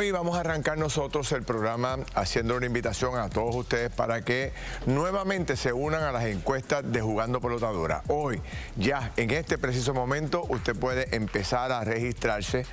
Hoy vamos a arrancar nosotros el programa haciendo una invitación a todos ustedes para que nuevamente se unan a las encuestas de Jugando Pelota Dura. Hoy, ya en este preciso momento, usted puede empezar a registrarse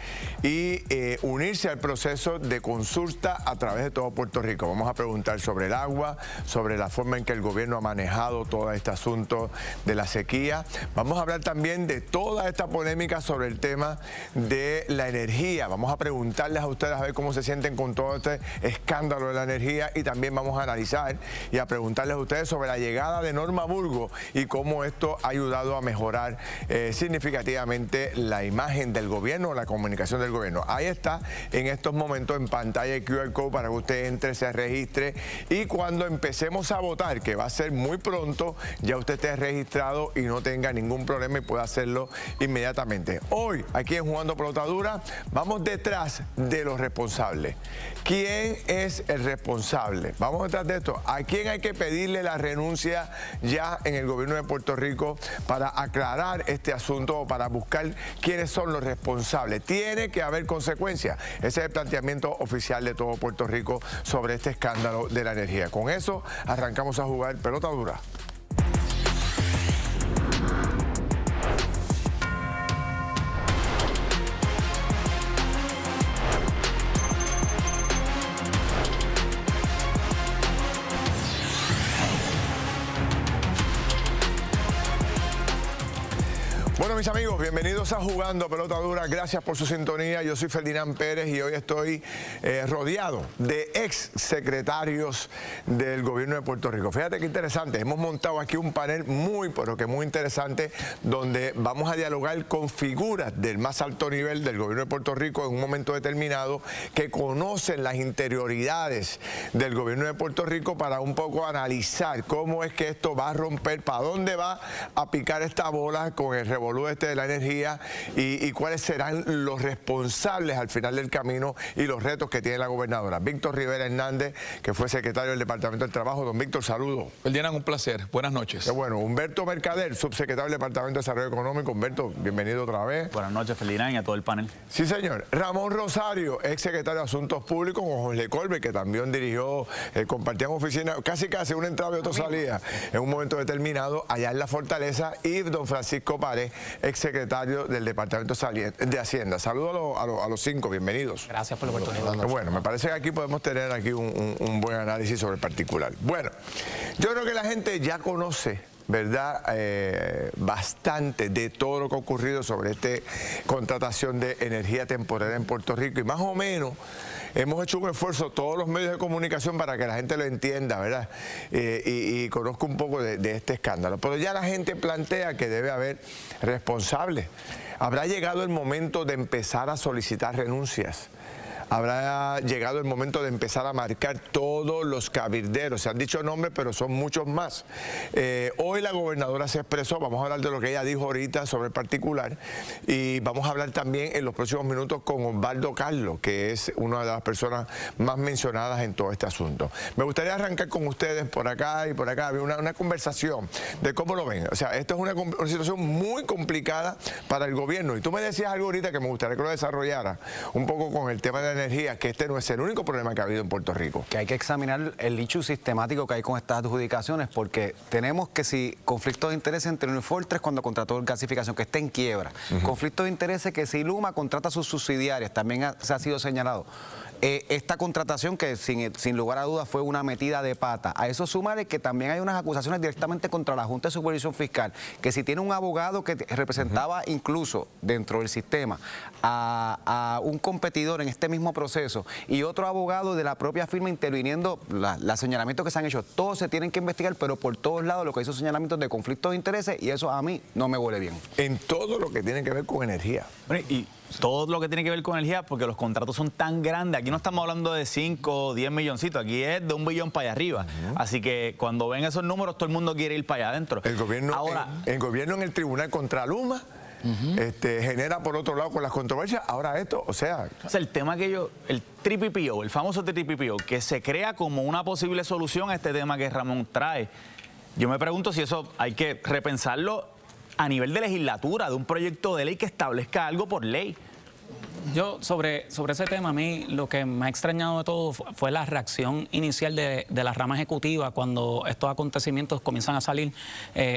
y unirse al proceso de consulta a través de todo Puerto Rico. Vamos a preguntar sobre el agua, sobre la forma en que el gobierno ha manejado todo este asunto de la sequía. Vamos a hablar también de toda esta polémica sobre el tema de la energía. Vamos a preguntarles a ustedes a ver cómo se sienten con todo este escándalo de la energía, y también vamos a analizar y a preguntarles a ustedes sobre la llegada de Norma Burgos y cómo esto ha ayudado a mejorar significativamente la imagen del gobierno, la comunicación del gobierno. Ahí está en estos momentos en pantalla el QR Code para que usted entre, se registre, y cuando empecemos a votar, que va a ser muy pronto, ya usted esté registrado y no tenga ningún problema y pueda hacerlo inmediatamente. Hoy, aquí en Jugando Pelota Dura, vamos detrás de los responsables. ¿Quién es el responsable? Vamos detrás de esto. ¿A quién hay que pedirle la renuncia ya en el gobierno de Puerto Rico para aclarar este asunto o para buscar quiénes son los responsables? Tiene que haber consecuencias. Ese es el planteamiento oficial de todo Puerto Rico sobre este escándalo de la energía. Con eso arrancamos a jugar Pelota Dura. Bueno, mis amigos, bienvenidos a Jugando Pelota Dura. Gracias por su sintonía. Yo soy Ferdinand Pérez y hoy estoy rodeado de ex secretarios del gobierno de Puerto Rico. Fíjate qué interesante. Hemos montado aquí un panel pero que muy interesante, donde vamos a dialogar con figuras del más alto nivel del gobierno de Puerto Rico en un momento determinado, que conocen las interioridades del gobierno de Puerto Rico, para un poco analizar cómo es que esto va a romper, para dónde va a picar esta bola con el revolú de la energía, y cuáles serán los responsables al final del camino y los retos que tiene la gobernadora. Víctor Rivera Hernández, que fue secretario del Departamento del Trabajo. Don Víctor, saludos. Ferdinand, un placer. Buenas noches. Qué bueno. Humberto Mercader, subsecretario del Departamento de Desarrollo Económico. Humberto, bienvenido otra vez. Buenas noches, Ferdinand, y a todo el panel. Sí, señor. Ramón Rosario, ex secretario de Asuntos Públicos, con Jorge Colbe, que también dirigió, compartían oficina, casi una entraba y otra salía en un momento determinado allá en la Fortaleza, y don Francisco Párez, ex secretario del Departamento de Hacienda. Saludos a los cinco, bienvenidos. Gracias por la oportunidad. Bueno, me parece que aquí podemos tener un buen análisis sobre el particular. Bueno, yo creo que la gente ya conoce, ¿verdad?, bastante de todo lo que ha ocurrido sobre esta contratación de energía temporera en Puerto Rico, y más o menos hemos hecho un esfuerzo, todos los medios de comunicación, para que la gente lo entienda, ¿verdad? Y conozca un poco de este escándalo. Pero ya la gente plantea que debe haber responsables. ¿Habrá llegado el momento de empezar a solicitar renuncias? Habrá llegado el momento de empezar a marcar todos los cabilderos. Se han dicho nombres, pero son muchos más. Hoy la gobernadora se expresó. Vamos a hablar de lo que ella dijo ahorita sobre el particular, y vamos a hablar también en los próximos minutos con Osvaldo Carlos, que es una de las personas más mencionadas en todo este asunto. Me gustaría arrancar con ustedes por acá y por acá. Había una conversación de cómo lo ven. O sea, esto es una situación muy complicada para el gobierno, y tú me decías algo ahorita que me gustaría que lo desarrollara un poco con el tema de energía, que este no es el único problema que ha habido en Puerto Rico. Que hay que examinar el issue sistemático que hay con estas adjudicaciones, porque tenemos que, si conflictos de interés entre Unifortres cuando contrató gasificación, que está en quiebra, conflictos de interés que si Luma contrata a sus subsidiarias, también se ha sido señalado. Esta contratación, que sin lugar a dudas fue una metida de pata. A eso súmale que también hay unas acusaciones directamente contra la Junta de Supervisión Fiscal, que si tiene un abogado que representaba incluso dentro del sistema a un competidor en este mismo proceso, y otro abogado de la propia firma interviniendo, los señalamientos que se han hecho, todos se tienen que investigar, pero por todos lados lo que hizo señalamientos de conflictos de intereses, y eso a mí no me huele bien. En todo lo que tiene que ver con energía. Bueno, y todo lo que tiene que ver con energía, porque los contratos son tan grandes. Aquí no estamos hablando de 5 o 10 milloncitos, aquí es de 1 billón para allá arriba. Así que cuando ven esos números, todo el mundo quiere ir para allá adentro. El gobierno, el gobierno en el tribunal contra Luma genera por otro lado con las controversias. Ahora esto, o sea el tema que el TPPO, el famoso TPPO, que se crea como una posible solución a este tema que Ramón trae. Yo me pregunto si eso hay que repensarlo a nivel de legislatura, de un proyecto de ley que establezca algo por ley. Yo, sobre ese tema, a mí lo que me ha extrañado de todo fue la reacción inicial de la rama ejecutiva cuando estos acontecimientos comienzan a salir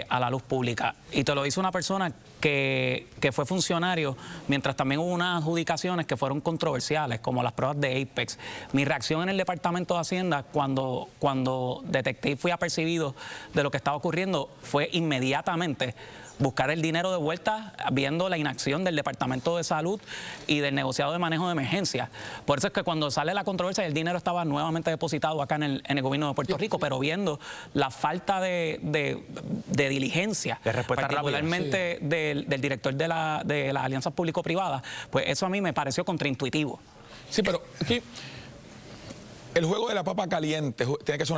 a la luz pública. Y te lo dice una persona que fue funcionario, mientras también hubo unas adjudicaciones que fueron controversiales, como las pruebas de Apex. Mi reacción en el Departamento de Hacienda, cuando detecté y fui apercibido de lo que estaba ocurriendo, fue inmediatamente buscar el dinero de vuelta, viendo la inacción del Departamento de Salud y del negociado de manejo de emergencias. Por eso es que cuando sale la controversia, el dinero estaba nuevamente depositado acá en el gobierno de Puerto Rico, pero viendo la falta de diligencia, de respuesta particularmente rápida, sí, del director de las alianzas público-privadas, pues eso a mí me pareció contraintuitivo. Sí, pero aquí el juego de la papa caliente tiene que ser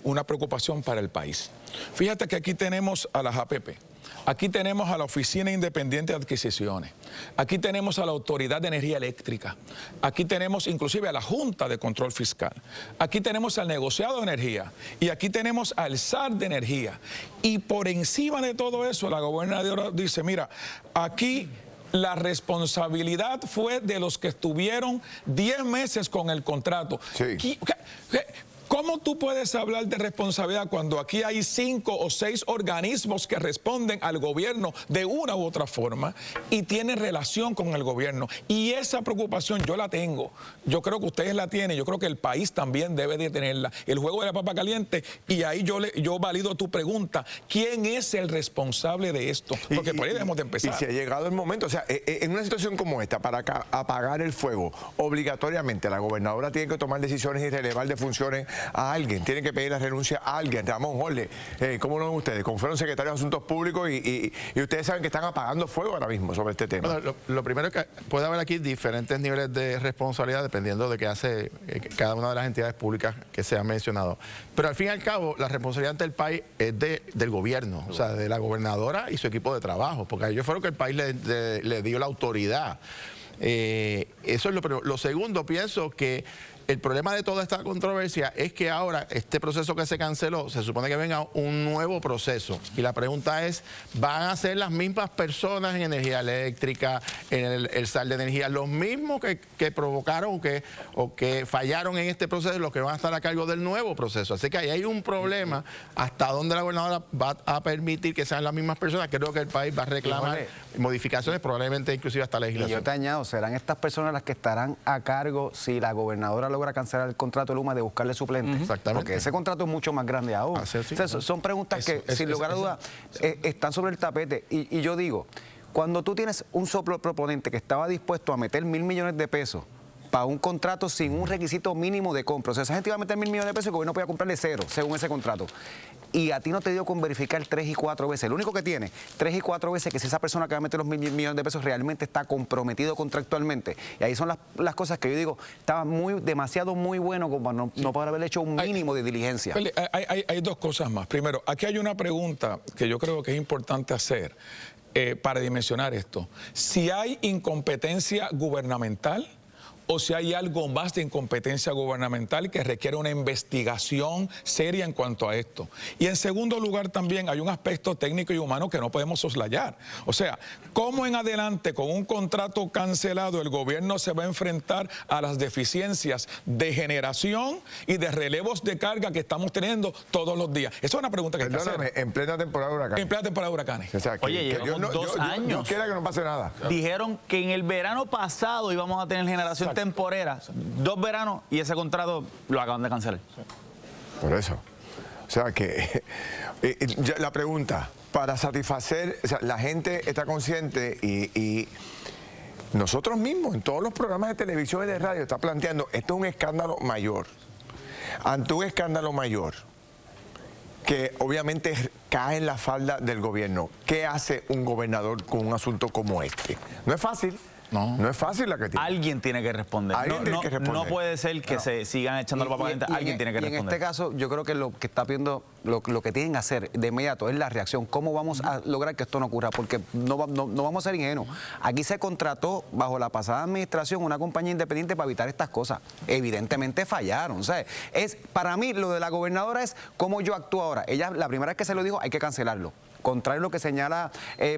una preocupación para el país. Fíjate que aquí tenemos a las APP. Aquí tenemos a la Oficina Independiente de Adquisiciones, aquí tenemos a la Autoridad de Energía Eléctrica, aquí tenemos inclusive a la Junta de Control Fiscal, aquí tenemos al negociado de energía y aquí tenemos al SAR de energía. Y por encima de todo eso, la gobernadora dice, mira, aquí la responsabilidad fue de los que estuvieron 10 meses con el contrato. Sí. ¿Cómo tú puedes hablar de responsabilidad cuando aquí hay 5 o 6 organismos que responden al gobierno de una u otra forma y tienen relación con el gobierno? Y esa preocupación yo la tengo. Yo creo que ustedes la tienen. Yo creo que el país también debe de tenerla. El juego de la papa caliente. Y ahí yo valido tu pregunta. ¿Quién es el responsable de esto? Porque por ahí debemos de empezar. Y si ha llegado el momento, o sea, en una situación como esta, para apagar el fuego, obligatoriamente la gobernadora tiene que tomar decisiones y relevar de funciones a alguien, tienen que pedir la renuncia a alguien. Ramón, Jorge, ¿cómo lo ven ustedes? Como fueron secretarios de Asuntos Públicos y ustedes saben que están apagando fuego ahora mismo sobre este tema. Bueno, lo primero es que puede haber aquí diferentes niveles de responsabilidad dependiendo de qué hace cada una de las entidades públicas que se han mencionado. Pero al fin y al cabo, la responsabilidad del país es del gobierno, o sea, de la gobernadora y su equipo de trabajo, porque a ellos fueron que el país le dio la autoridad. Eso es lo primero. Lo segundo, pienso que el problema de toda esta controversia es que ahora este proceso que se canceló, se supone que venga un nuevo proceso. Y la pregunta es, ¿van a ser las mismas personas en energía eléctrica, en el SAR de energía, los mismos que provocaron o que fallaron en este proceso, los que van a estar a cargo del nuevo proceso? Así que ahí hay un problema. ¿Hasta dónde la gobernadora va a permitir que sean las mismas personas? Creo que el país va a reclamar modificaciones, probablemente inclusive hasta legislación. Y yo te añado, serán estas personas las que estarán a cargo si la gobernadora logra cancelar el contrato de Luma de buscarle suplente. Exactamente. Porque ese contrato es mucho más grande aún. O sea, son preguntas que, sin lugar a dudas, están sobre el tapete. Y yo digo, cuando tú tienes un solo proponente que estaba dispuesto a meter $1.000 millones de pesos para un contrato sin un requisito mínimo de compra, o sea, esa gente iba a meter $1.000 millones de pesos y el gobierno podía comprarle 0 según ese contrato. Y a ti no te dio con verificar 3 y 4 veces. El único que tiene 3 y 4 veces que si esa persona que va a meter los $1.000 millones de pesos realmente está comprometido contractualmente. Y ahí son las cosas que yo digo, estaba demasiado muy bueno como no poder haber hecho un mínimo de diligencia. Hay dos cosas más. Primero, aquí hay una pregunta que yo creo que es importante hacer para dimensionar esto. Si hay incompetencia gubernamental, o si hay algo más de incompetencia gubernamental que requiere una investigación seria en cuanto a esto. Y en segundo lugar también hay un aspecto técnico y humano que no podemos soslayar. O sea, ¿cómo en adelante con un contrato cancelado el gobierno se va a enfrentar a las deficiencias de generación y de relevos de carga que estamos teniendo todos los días? Esa es una pregunta que hay que hacer. En plena temporada de huracanes. En plena temporada de huracanes. O sea, Oye, llevamos 2 años. Yo quiera que no pase nada. Dijeron que en el verano pasado íbamos a tener generación temporera, 2 veranos, y ese contrato lo acaban de cancelar. Por eso. O sea que la pregunta, para satisfacer, o sea, la gente está consciente y nosotros mismos en todos los programas de televisión y de radio está planteando, esto es un escándalo mayor. Ante un escándalo mayor, que obviamente cae en la falda del gobierno, ¿qué hace un gobernador con un asunto como este? No es fácil. No es fácil la que tiene. Alguien tiene que responder. No puede ser que se sigan echando la papa caliente. Alguien tiene que responder. En este caso, yo creo que lo que está viendo, lo que tienen que hacer de inmediato es la reacción. ¿Cómo vamos a lograr que esto no ocurra? Porque no vamos a ser ingenuos. Aquí se contrató bajo la pasada administración una compañía independiente para evitar estas cosas. Evidentemente fallaron. ¿Sabes? Para mí, lo de la gobernadora es cómo yo actúo ahora. Ella, la primera vez que se lo dijo, hay que cancelarlo. contrario a lo que señala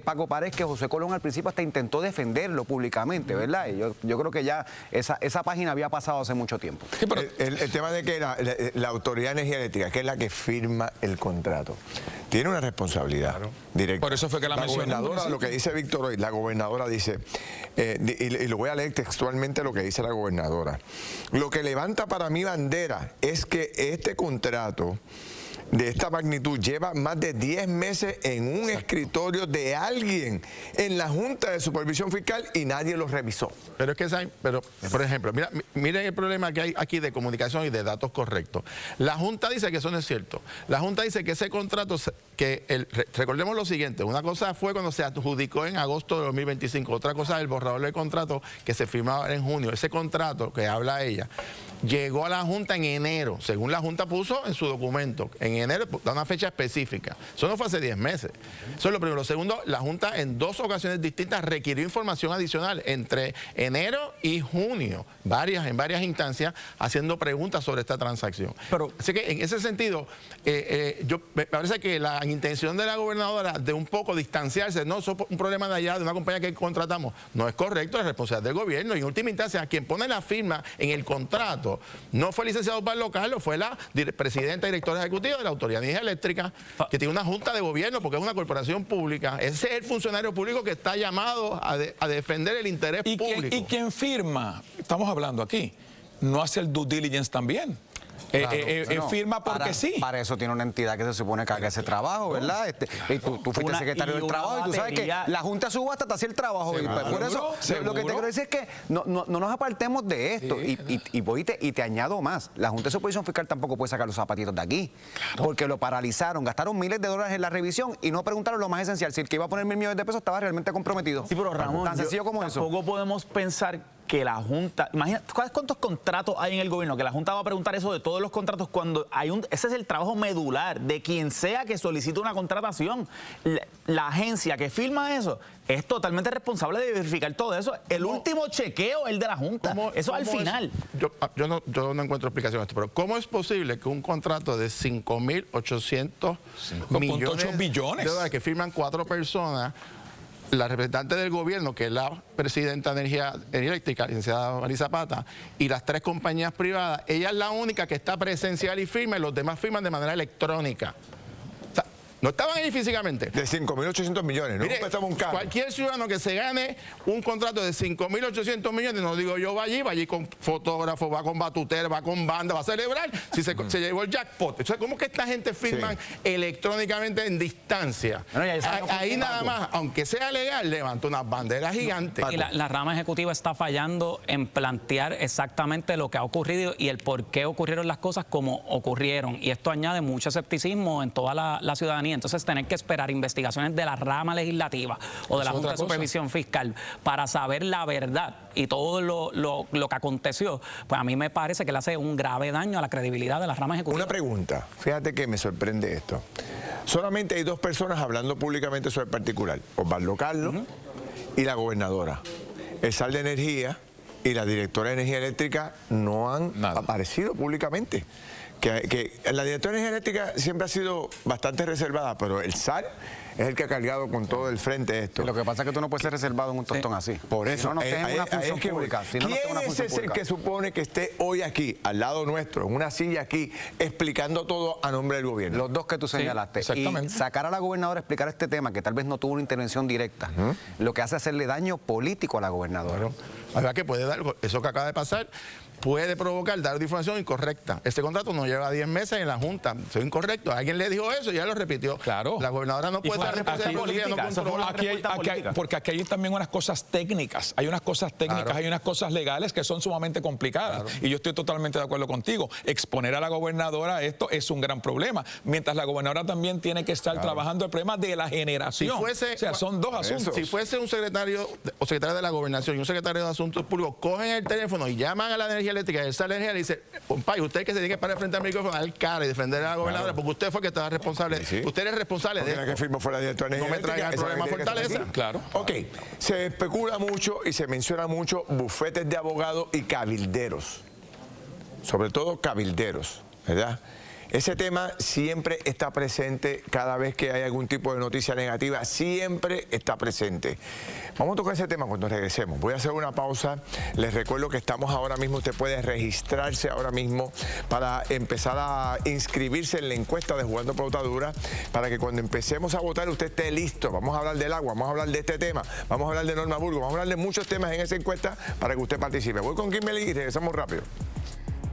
Paco Páez, que José Colón al principio hasta intentó defenderlo públicamente, ¿verdad? Y yo creo que ya esa página había pasado hace mucho tiempo. Sí, pero el tema de que la Autoridad de Energía Eléctrica, que es la que firma el contrato, tiene una responsabilidad directa. Por eso fue que la gobernadora, lo que dice Víctor hoy, la gobernadora dice, y lo voy a leer textualmente lo que dice la gobernadora: lo que levanta para mí bandera es que este contrato de esta magnitud lleva más de 10 meses en un escritorio de alguien en la Junta de Supervisión Fiscal y nadie lo revisó. Pero es que, por ejemplo, miren el problema que hay aquí de comunicación y de datos correctos. La Junta dice que eso no es cierto. La Junta dice que ese contrato, recordemos lo siguiente, una cosa fue cuando se adjudicó en agosto de 2025, otra cosa es el borrador del contrato que se firmaba en junio. Ese contrato que habla ella llegó a la Junta en enero, según la Junta puso en su documento. En enero da una fecha específica. Eso no fue hace 10 meses. Eso es lo primero. Lo segundo, la Junta en 2 ocasiones distintas requirió información adicional entre enero y junio, en varias instancias, haciendo preguntas sobre esta transacción. Así que en ese sentido, me parece que la intención de la gobernadora de un poco distanciarse, no, eso es un problema de allá, de una compañía que contratamos, no es correcto, es responsabilidad del gobierno. Y en última instancia, quien pone la firma en el contrato no fue el licenciado Pablo Carlos, fue la presidenta y directora ejecutiva de la Autoridad de Energía Eléctrica, que tiene una junta de gobierno porque es una corporación pública. Ese es el funcionario público que está llamado a defender el interés público. ¿Y quién firma? Estamos hablando aquí. ¿No hace el due diligence también? Claro, firma porque sí. Para eso tiene una entidad que se supone que haga ese trabajo, ¿verdad? Y tú fuiste secretario del trabajo y tú sabes que la Junta de Subasta te hacía el trabajo. Y por eso lo que te quiero decir es que no nos apartemos de esto. Y te añado más. La Junta de Supervisión Fiscal tampoco puede sacar los zapatitos de aquí. Porque lo paralizaron, gastaron miles de dólares en la revisión y no preguntaron lo más esencial, si el que iba a poner $1.000 millones de pesos estaba realmente comprometido. Sí, pero Ramón, tan sencillo como eso. Tampoco podemos pensar que la Junta, imagínate, ¿sabes cuántos contratos hay en el gobierno? Que la Junta va a preguntar eso de todos los contratos cuando ese es el trabajo medular de quien sea que solicite una contratación. La agencia que firma eso es totalmente responsable de verificar todo eso. El último chequeo es el de la Junta. Eso al final. Yo no encuentro explicación a esto, pero ¿cómo es posible que un contrato de 5.800 millones billones de dólares que firman 4 personas, la representante del gobierno, que es la presidenta de Energía Eléctrica, licenciada Marisa Zapata, y las 3 compañías privadas, ella es la única que está presencial y firma, y los demás firman de manera electrónica? No estaban ahí físicamente. De 5.800 millones, ¿no? Mire, un cualquier ciudadano que se gane un contrato de 5.800 millones, no digo yo, va allí con fotógrafo, va con batutero, va con banda, va a celebrar si se llevó el jackpot. Entonces, ¿cómo que esta gente firman electrónicamente en distancia? Ahí nada más, aunque sea legal, levanta unas banderas gigantes. Y la rama ejecutiva está fallando en plantear exactamente lo que ha ocurrido y el por qué ocurrieron las cosas como ocurrieron. Y esto añade mucho escepticismo en toda la ciudadanía. Entonces, tener que esperar investigaciones de la rama legislativa o de la Junta de Supervisión Fiscal para saber la verdad y todo lo que aconteció, pues a mí me parece que le hace un grave daño a la credibilidad de la rama ejecutiva. Una pregunta, fíjate que me sorprende esto. Solamente hay 2 personas hablando públicamente sobre el particular, Osvaldo Carlos y la gobernadora. El SAL de Energía y la directora de Energía Eléctrica no han aparecido públicamente. Que la directora de Energía Eléctrica siempre ha sido bastante reservada, pero el SAL es el que ha cargado con todo el frente esto. Lo que pasa es que tú no puedes ser reservado en un tostón así. Por eso, si no tienes una función pública. ¿Quién es el que supone que esté hoy aquí, al lado nuestro, en una silla aquí, explicando todo a nombre del gobierno? Los 2 que tú señalaste. Exactamente. Y sacar a la gobernadora a explicar este tema, que tal vez no tuvo una intervención directa, lo que hace es hacerle daño político a la gobernadora. Verdad que puede dar, eso que acaba de pasar, puede provocar dar información incorrecta. Este contrato no lleva 10 meses en la Junta, eso es incorrecto. Alguien le dijo eso y ya lo repitió. Claro. La gobernadora no puede dar responsabilidad política, no controla. Porque aquí hay también unas cosas técnicas. Hay unas cosas técnicas, hay unas cosas legales que son sumamente complicadas. Y yo estoy totalmente de acuerdo contigo. Exponer a la gobernadora a esto es un gran problema. Mientras la gobernadora también tiene que estar trabajando el problema de la generación. O sea, son 2 asuntos. Si fuese un secretario o secretaria de la gobernación y un secretario de Asuntos Públicos, cogen el teléfono y llaman a la Energía Eléctrica y el SAL de Energía y le dice, compadre, usted que se tiene que parar frente al micrófono, a dar cara y defender a la gobernadora, porque usted fue el que estaba responsable. Usted es responsable de esto. Que firmó fuera de director de Energía Eléctrica. No me traigan el problema Fortaleza. Claro. Ok, se especula mucho y se menciona mucho bufetes de abogados y cabilderos. Sobre todo cabilderos, ¿verdad? Ese tema siempre está presente cada vez que hay algún tipo de noticia negativa, siempre está presente. Vamos a tocar ese tema cuando regresemos. Voy a hacer una pausa. Les recuerdo que estamos ahora mismo, usted puede registrarse ahora mismo para empezar a inscribirse en la encuesta de Jugando Pelotadura, para que cuando empecemos a votar usted esté listo. Vamos a hablar del agua, vamos a hablar de este tema, vamos a hablar de Norma Burgos, vamos a hablar de muchos temas en esa encuesta para que usted participe. Voy con Kimberly y regresamos rápido.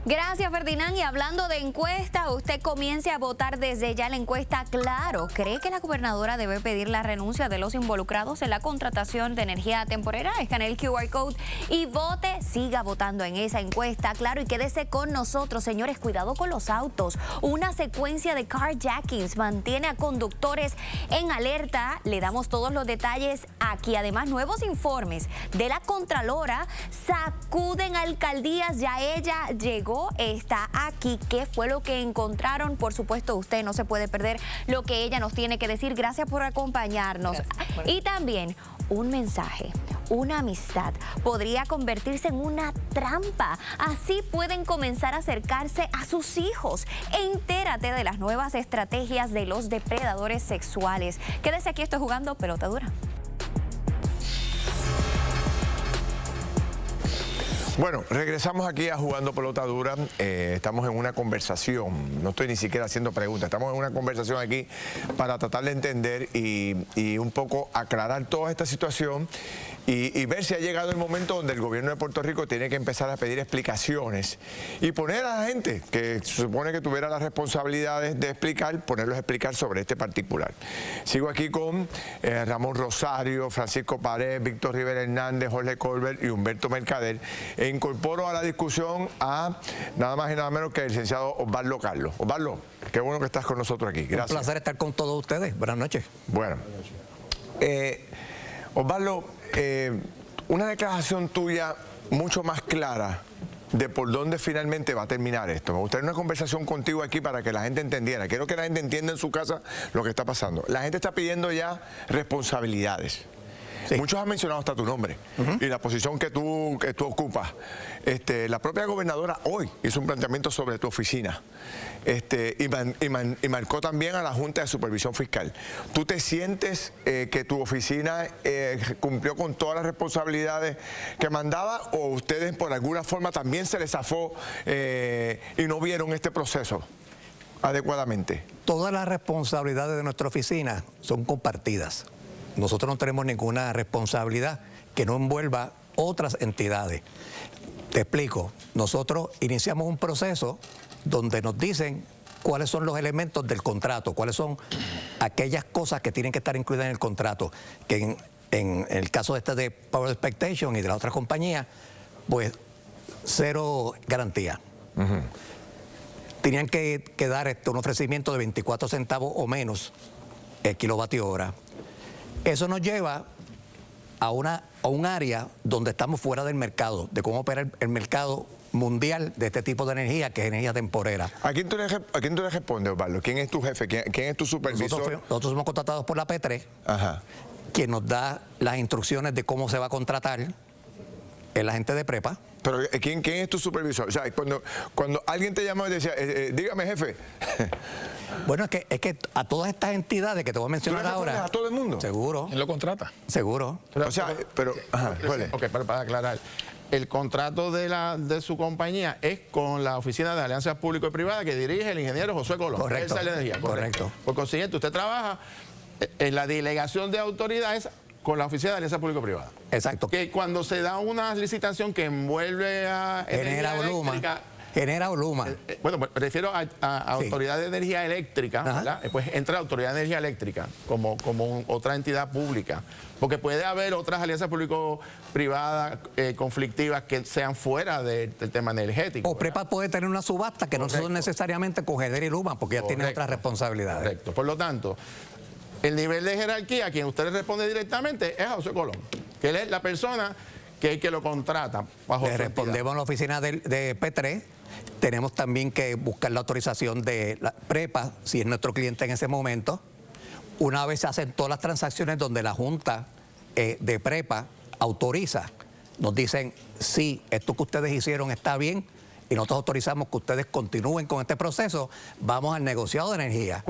Gracias, Ferdinand. Y hablando de encuesta, usted comience a votar desde ya la encuesta Claro. ¿Cree que la gobernadora debe pedir la renuncia de los involucrados en la contratación de energía temporera? Escanee el QR code y vote. Siga votando en esa encuesta Claro y quédese con nosotros. Señores, cuidado con los autos. Una secuencia de carjackings mantiene a conductores en alerta. Le damos todos los detalles aquí. Además, nuevos informes de la Contralora sacuden alcaldías. Ya ella llegó, está aquí. ¿Qué fue lo que encontraron? Por supuesto, usted no se puede perder lo que ella nos tiene que decir. Gracias por acompañarnos. Y también un mensaje, una amistad podría convertirse en una trampa. Así pueden comenzar a acercarse a sus hijos. Entérate de las nuevas estrategias de los depredadores sexuales. Quédese aquí, estoy Jugando Pelotadura. Bueno, regresamos aquí a Jugando Pelotadura. Estamos en una conversación, no estoy ni siquiera haciendo preguntas, estamos en una conversación aquí para tratar de entender y un poco aclarar toda esta situación y ver si ha llegado el momento donde el gobierno de Puerto Rico tiene que empezar a pedir explicaciones y poner a la gente que se supone que tuviera las responsabilidades de explicar, ponerlos a explicar sobre este particular. Sigo aquí con Ramón Rosario, Francisco Pared, Víctor Rivera Hernández, Jorge Colbert y Humberto Mercader. Incorporo a la discusión a nada más y nada menos que el licenciado Osvaldo Carlos. Osvaldo, qué bueno que estás con nosotros aquí. Gracias. Un placer estar con todos ustedes. Buenas noches. Bueno, Osvaldo, una declaración tuya mucho más clara de por dónde finalmente va a terminar esto. Me gustaría una conversación contigo aquí para que la gente entendiera. Quiero que la gente entienda en su casa lo que está pasando. La gente está pidiendo ya responsabilidades. Sí. Muchos han mencionado hasta tu nombre y la posición que tú ocupas. La propia gobernadora hoy hizo un planteamiento sobre tu oficina y marcó también a la Junta de Supervisión Fiscal. ¿Tú te sientes que tu oficina cumplió con todas las responsabilidades que mandaba o ustedes por alguna forma también se les zafó y no vieron este proceso adecuadamente? Todas las responsabilidades de nuestra oficina son compartidas. Nosotros no tenemos ninguna responsabilidad que no envuelva otras entidades. Te explico, nosotros iniciamos un proceso donde nos dicen cuáles son los elementos del contrato, cuáles son aquellas cosas que tienen que estar incluidas en el contrato, que en el caso de Power Expectation y de la otra compañía, pues cero garantía. Tenían que dar un ofrecimiento de 24 centavos o menos el kilovatio hora. Eso nos lleva a un área donde estamos fuera del mercado, de cómo opera el mercado mundial de este tipo de energía, que es energía temporera. ¿A quién tú le respondes, Osvaldo? ¿Quién es tu jefe? ¿Quién es tu supervisor? Nosotros somos contratados por la P3, quien nos da las instrucciones de cómo se va a contratar el agente de prepa. Pero ¿quién es tu supervisor? O sea, cuando alguien te llama y decía, dígame, jefe. Bueno, es que a todas estas entidades que te voy a mencionar ahora. ¿A todo el mundo? Seguro. ¿Quién lo contrata? Seguro. O sea, pero para aclarar, el contrato de su compañía es con la Oficina de Alianzas Público y Privada que dirige el ingeniero Josué Colón. Correcto. Esa es la energía. Correcto. Por consiguiente, usted trabaja en la delegación de autoridades con la Oficina de Alianza Público-Privada. Exacto. Que cuando se da una licitación que envuelve a Genera Oluma. Bueno, me refiero a Autoridad de Energía Eléctrica, ¿verdad? Pues entra la Autoridad de Energía Eléctrica como otra entidad pública. Porque puede haber otras alianzas público-privadas conflictivas que sean fuera del tema energético. O Prepa puede tener una subasta que no son necesariamente con Genera y Luma, porque ya tienen otras responsabilidades. Correcto. Por lo tanto, el nivel de jerarquía a quien usted le responde directamente es a José Colón, que él es la persona que lo contrata. Le respondemos a la oficina de P3. Tenemos también que buscar la autorización de la prepa, si es nuestro cliente en ese momento. Una vez se hacen todas las transacciones donde la Junta de prepa autoriza, nos dicen, sí, esto que ustedes hicieron está bien, y nosotros autorizamos que ustedes continúen con este proceso, vamos al negociado de energía.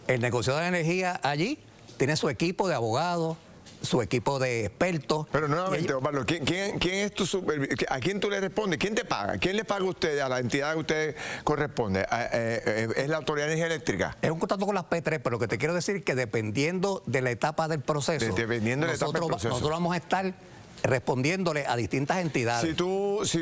El negociado de energía allí tiene su equipo de abogados, su equipo de expertos. Pero nuevamente, Osvaldo, ¿quién es tu supervisor? ¿A quién tú le respondes? ¿Quién te paga? ¿Quién le paga a usted, a la entidad que usted corresponde? ¿Es la Autoridad de Energía Eléctrica? Es un contrato con las P3, pero lo que te quiero decir es que dependiendo de la etapa del proceso, nosotros vamos a estar respondiéndole a distintas entidades. Si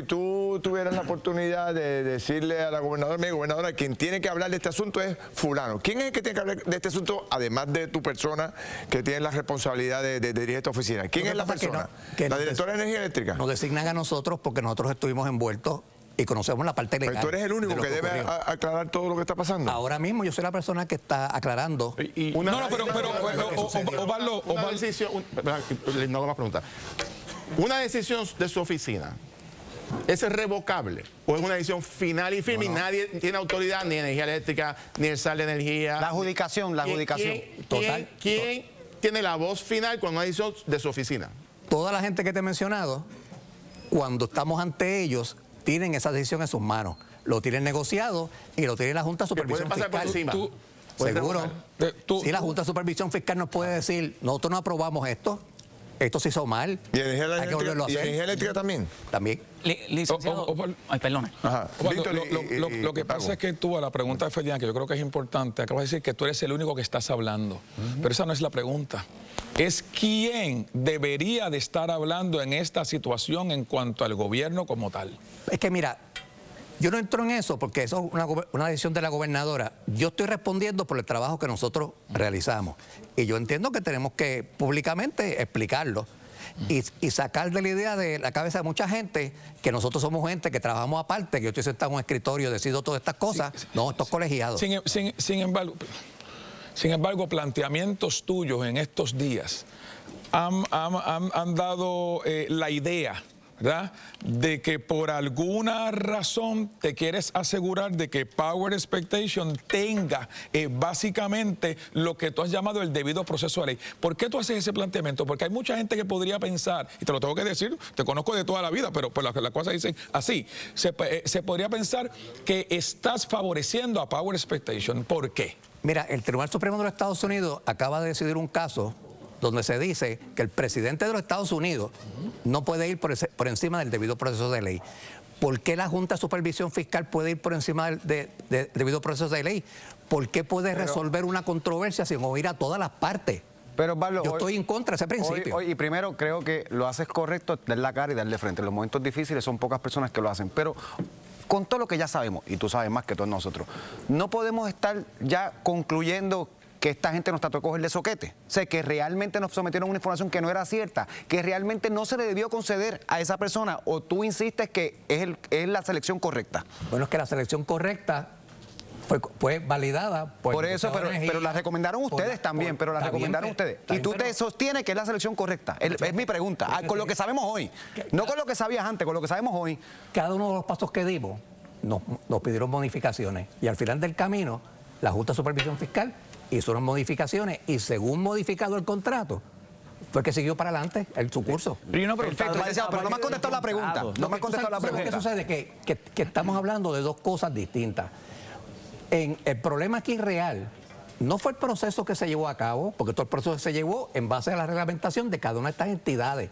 tú tuvieras la oportunidad de decirle a la gobernadora, mi gobernadora, quien tiene que hablar de este asunto es fulano. ¿Quién es el que tiene que hablar de este asunto, además de tu persona que tiene la responsabilidad de dirigir esta oficina? ¿Quién es la persona? ¿La directora de Energía Eléctrica? Nos designan a nosotros porque nosotros estuvimos envueltos y conocemos la parte legal. Pero tú eres el único que debe aclarar todo lo que está pasando. Ahora mismo yo soy la persona que está aclarando. Osvaldo, no más preguntas. Una decisión de su oficina, ¿es revocable o es una decisión final y firme y nadie tiene autoridad, ni Energía Eléctrica, ni el SAL de Energía? La adjudicación. ¿Quién tiene la voz final con una decisión de su oficina? Toda la gente que te he mencionado, cuando estamos ante ellos, tienen esa decisión en sus manos. Lo tienen negociado y lo tiene la Junta de Supervisión Fiscal. Por encima. ¿Seguro? Si la Junta de Supervisión Fiscal nos puede decir, nosotros no aprobamos esto se hizo mal. ¿Y Energía Eléctrica también? También. Licenciado. Ay, perdone. Lo que pasa es que tú, a la pregunta de Ferdinand, que yo creo que es importante, acabas de decir que tú eres el único que estás hablando. Pero esa no es la pregunta. Es quién debería de estar hablando en esta situación en cuanto al gobierno como tal. Es que mira, yo no entro en eso porque eso es una decisión de la gobernadora. Yo estoy respondiendo por el trabajo que nosotros realizamos. Y yo entiendo que tenemos que públicamente explicarlo y sacar de la idea de la cabeza de mucha gente que nosotros somos gente que trabajamos aparte, que yo estoy sentado en un escritorio, decido todas estas cosas. No, esto es colegiado. Sin embargo, planteamientos tuyos en estos días han dado la idea, ¿verdad?, de que por alguna razón te quieres asegurar de que Power Expectation tenga básicamente lo que tú has llamado el debido proceso de ley. ¿Por qué tú haces ese planteamiento? Porque hay mucha gente que podría pensar, y te lo tengo que decir, te conozco de toda la vida, pero pues las cosas dicen así, se podría pensar que estás favoreciendo a Power Expectation. ¿Por qué? Mira, el Tribunal Supremo de los Estados Unidos acaba de decidir un caso donde se dice que el presidente de los Estados Unidos no puede ir por encima del debido proceso de ley. ¿Por qué la Junta de Supervisión Fiscal puede ir por encima del debido proceso de ley? ¿Por qué puede resolver una controversia sin oír a todas las partes? Pero, Osvaldo, yo estoy en contra de ese principio. Y primero creo que lo haces correcto, dar la cara y darle frente. En los momentos difíciles son pocas personas que lo hacen, pero con todo lo que ya sabemos, y tú sabes más que todos nosotros, no podemos estar ya concluyendo que esta gente nos trató de coger de soquete. O sea, que realmente nos sometieron a una información que no era cierta, que realmente no se le debió conceder a esa persona, o tú insistes que es la selección correcta. Bueno, es que la selección correcta fue validada por eso, pero la recomendaron ustedes también, pero la recomendaron ustedes. Y tú te sostienes que es la selección correcta. Es mi pregunta. Con lo que sabemos hoy. No con lo que sabías antes, con lo que sabemos hoy. Cada uno de los pasos que dimos nos pidieron modificaciones. Y al final del camino, la Junta de Supervisión Fiscal hizo unas modificaciones y según modificado el contrato, fue que siguió para adelante su curso. Pero no me has contestado la pregunta. No me has contestado la pregunta. ¿Qué sucede? Que estamos hablando de dos cosas distintas. El problema aquí real no fue el proceso que se llevó a cabo, porque todo el proceso se llevó en base a la reglamentación de cada una de estas entidades.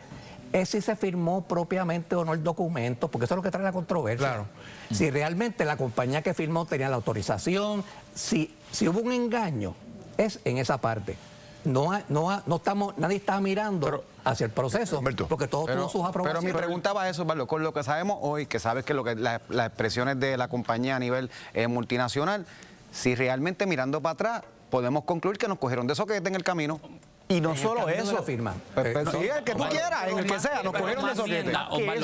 Es si se firmó propiamente o no el documento, porque eso es lo que trae la controversia. Claro. Si realmente la compañía que firmó tenía la autorización, si hubo un engaño, es en esa parte. Nadie está mirando hacia el proceso, porque todo tuvo sus aprobaciones. Pero mi pregunta va a eso, Osvaldo, con lo que sabemos hoy, que sabes que las expresiones de la compañía a nivel multinacional, si realmente mirando para atrás, podemos concluir que nos cogieron de soquete en el camino. Y no solo eso. La firma. Sí, el que tú quieras, en el que sea, nos cogieron de soquete.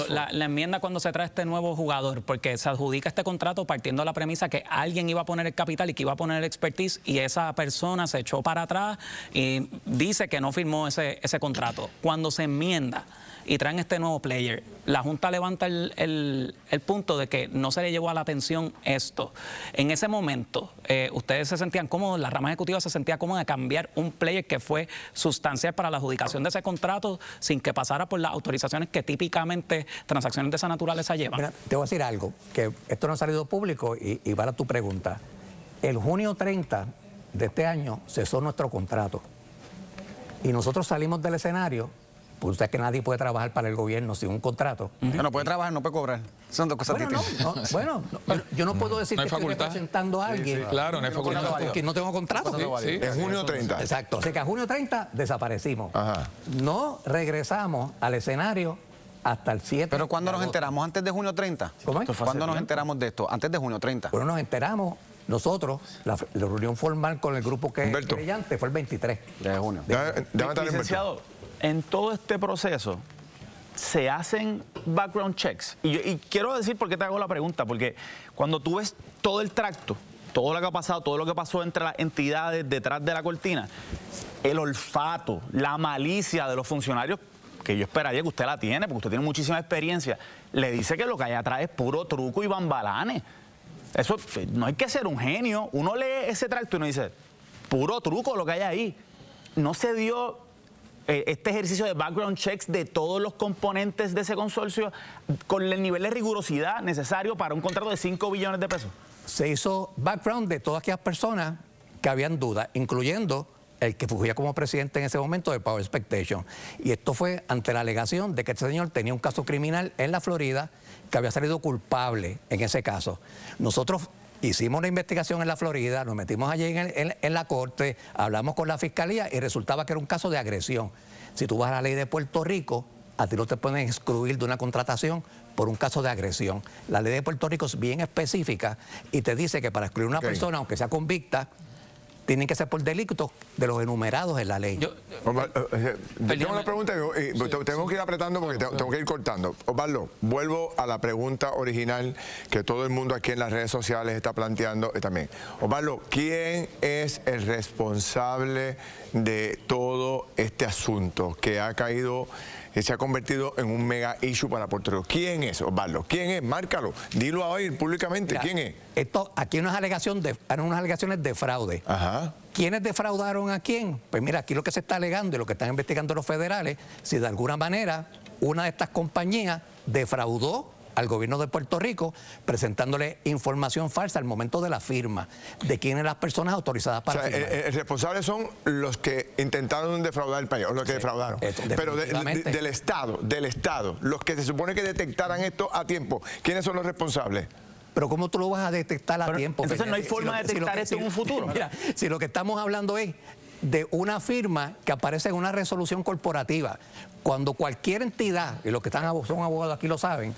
La enmienda cuando se trae este nuevo jugador, porque se adjudica este contrato partiendo de la premisa que alguien iba a poner el capital y que iba a poner el expertise, y esa persona se echó para atrás y dice que no firmó ese contrato. Cuando se enmienda y traen este nuevo player. La Junta levanta el punto de que no se le llevó a la atención esto. En ese momento, ustedes se sentían cómodos, la rama ejecutiva se sentía cómoda de cambiar un player que fue sustancial para la adjudicación de ese contrato sin que pasara por las autorizaciones que típicamente transacciones de esa naturaleza llevan. Mira, te voy a decir algo, que esto no ha salido público y va a tu pregunta. El junio 30 de este año cesó nuestro contrato y nosotros salimos del escenario. Pues usted que nadie puede trabajar para el gobierno sin un contrato. No puede trabajar, no puede cobrar. Son dos cosas distintas. Yo no puedo decir no que estoy representando a alguien. Claro, no hay facultad. Porque no tengo contrato. En junio 30. Exacto. Así que a junio 30 desaparecimos. Ajá. No regresamos al escenario hasta el 7. Pero ¿cuándo nos enteramos? ¿Antes de junio 30? ¿Cómo es? ¿Cuándo nos enteramos de esto? Antes de junio 30. Bueno, nos enteramos nosotros, la reunión formal con el grupo que es creyente fue el 23 de junio. Licenciado, en todo este proceso se hacen background checks. Y quiero decir por qué te hago la pregunta, porque cuando tú ves todo el tracto, todo lo que ha pasado, todo lo que pasó entre las entidades detrás de la cortina, el olfato, la malicia de los funcionarios, que yo esperaría que usted la tiene, porque usted tiene muchísima experiencia, le dice que lo que hay atrás es puro truco y bambalanes. Eso, no hay que ser un genio. Uno lee ese tracto y uno dice, puro truco lo que hay ahí. No se dio este ejercicio de background checks de todos los componentes de ese consorcio con el nivel de rigurosidad necesario para un contrato de 5 billones de pesos. Se hizo background de todas aquellas personas que habían dudas, incluyendo el que fugía como presidente en ese momento de Power Expectation. Y esto fue ante la alegación de que este señor tenía un caso criminal en la Florida, que había salido culpable en ese caso. Nosotros hicimos una investigación en la Florida, nos metimos allí en la corte, hablamos con la fiscalía y resultaba que era un caso de agresión. Si tú vas a la ley de Puerto Rico, a ti no te pueden excluir de una contratación por un caso de agresión. La ley de Puerto Rico es bien específica y te dice que para excluir a una persona, aunque sea convicta, tienen que ser por delitos de los enumerados en la ley. Tengo una pregunta, tengo que ir apretando porque tengo que ir cortando. Osvaldo, vuelvo a la pregunta original que todo el mundo aquí en las redes sociales está planteando también. Osvaldo, ¿quién es el responsable de todo este asunto que ha caído, que se ha convertido en un mega issue para Puerto Rico? ¿Quién es, Osvaldo? ¿Quién es? Márcalo, dilo hoy públicamente. Mira, ¿quién es? Aquí hay unas alegaciones de fraude. Ajá. ¿Quiénes defraudaron a quién? Pues mira, aquí lo que se está alegando y lo que están investigando los federales, si de alguna manera una de estas compañías defraudó al gobierno de Puerto Rico presentándole información falsa al momento de la firma de quiénes las personas autorizadas para firmar. El responsable son los que intentaron defraudar el país, o los que defraudaron. Pero del Estado, los que se supone que detectaran esto a tiempo, ¿quiénes son los responsables? Pero ¿cómo tú lo vas a detectar a tiempo? Entonces no hay forma de detectar esto en un futuro. Mira, si lo que estamos hablando es de una firma que aparece en una resolución corporativa, cuando cualquier entidad, y los que son abogados aquí lo saben,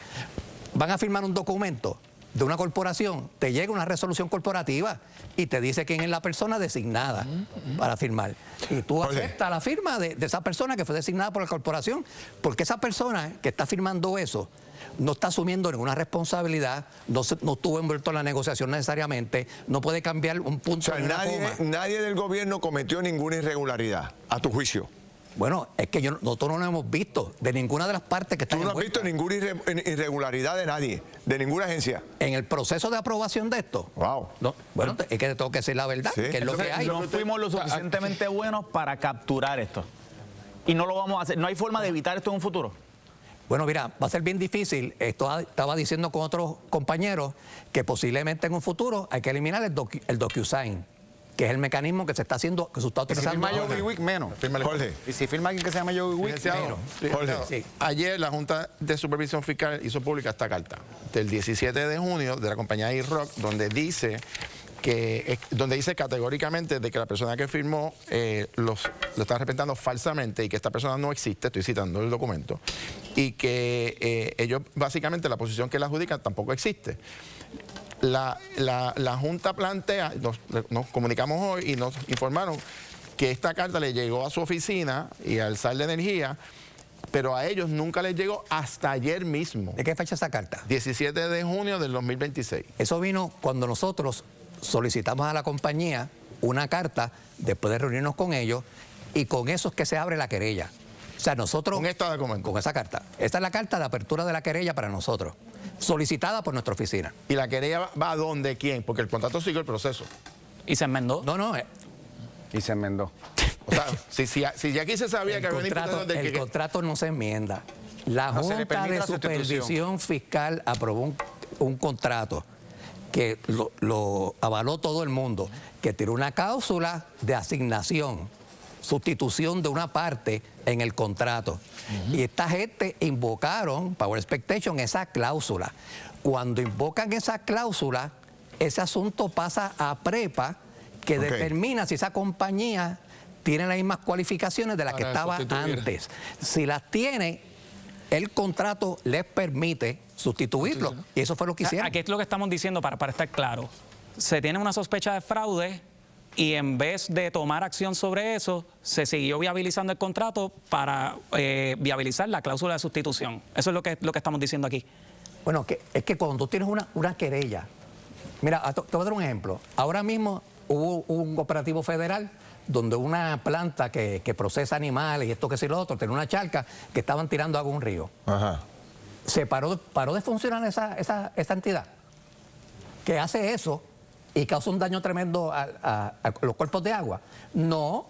van a firmar un documento de una corporación, te llega una resolución corporativa y te dice quién es la persona designada para firmar. Y tú aceptas la firma de esa persona que fue designada por la corporación, porque esa persona que está firmando eso no está asumiendo ninguna responsabilidad, no estuvo envuelto en la negociación necesariamente, no puede cambiar un punto de una coma. Nadie del gobierno cometió ninguna irregularidad, a tu juicio. Bueno, es que nosotros no lo hemos visto de ninguna de las partes que están envueltas. ¿Tú no has visto ninguna irregularidad de nadie, de ninguna agencia? En el proceso de aprobación de esto. Wow. No, bueno, es que te tengo que decir la verdad, que es lo que hay. No fuimos lo suficientemente buenos para capturar esto. Y no lo vamos a hacer. No hay forma de evitar esto en un futuro. Bueno, mira, va a ser bien difícil. Estaba diciendo con otros compañeros que posiblemente en un futuro hay que eliminar el DocuSign, que es el mecanismo que se está haciendo, que se está utilizando. Si firma Joey Wick, menos. Jorge. Y si firma alguien que se llama Joey Wick, menos. Jorge. Sí. Ayer la Junta de Supervisión Fiscal hizo pública esta carta del 17 de junio de la compañía IROC, donde dice categóricamente de que la persona que firmó lo está respetando falsamente y que esta persona no existe, estoy citando el documento, y que ellos básicamente la posición que la adjudican tampoco existe. La Junta plantea, nos comunicamos hoy y nos informaron que esta carta le llegó a su oficina y al SAR de Energía, pero a ellos nunca les llegó hasta ayer mismo. ¿De qué fecha esa carta? 17 de junio del 2026. Eso vino cuando nosotros solicitamos a la compañía una carta después de reunirnos con ellos y con eso es que se abre la querella. O sea, nosotros... Con esta documento. Con esa carta. Esta es la carta de apertura de la querella para nosotros, solicitada por nuestra oficina. ¿Y la querella va a dónde? ¿Quién? Porque el contrato sigue el proceso. ¿Y se enmendó? No. Y se enmendó. O sea, si ya aquí se sabía que había una imputación de el contrato no se enmienda. La No, se le Junta permite de la sustitución. Supervisión Fiscal aprobó un contrato que lo avaló todo el mundo, que tiene una cláusula de asignación, sustitución de una parte en el contrato. Y esta gente invocaron, Power Expectation, esa cláusula. Cuando invocan esa cláusula, ese asunto pasa a PREPA, que determina si esa compañía tiene las mismas cualificaciones de las que estaba antes. Si las tiene, el contrato les permite sustituirlo. Y eso fue lo que hicieron. Aquí es lo que estamos diciendo para estar claro. Se tiene una sospecha de fraude y en vez de tomar acción sobre eso, se siguió viabilizando el contrato para viabilizar la cláusula de sustitución. Eso es lo que estamos diciendo aquí. Bueno, es que cuando tú tienes una querella, mira, te voy a dar un ejemplo. Ahora mismo hubo un operativo federal donde una planta que procesa animales y esto que sí lo otro, tenía una charca que estaban tirando agua a un río. Ajá. Se paró de funcionar esa entidad que hace eso y causa un daño tremendo a los cuerpos de agua. No,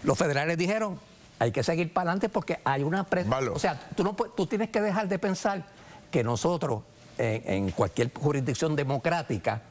los federales dijeron, hay que seguir para adelante porque hay una presión. O sea, tú tienes que dejar de pensar que nosotros, en cualquier jurisdicción democrática,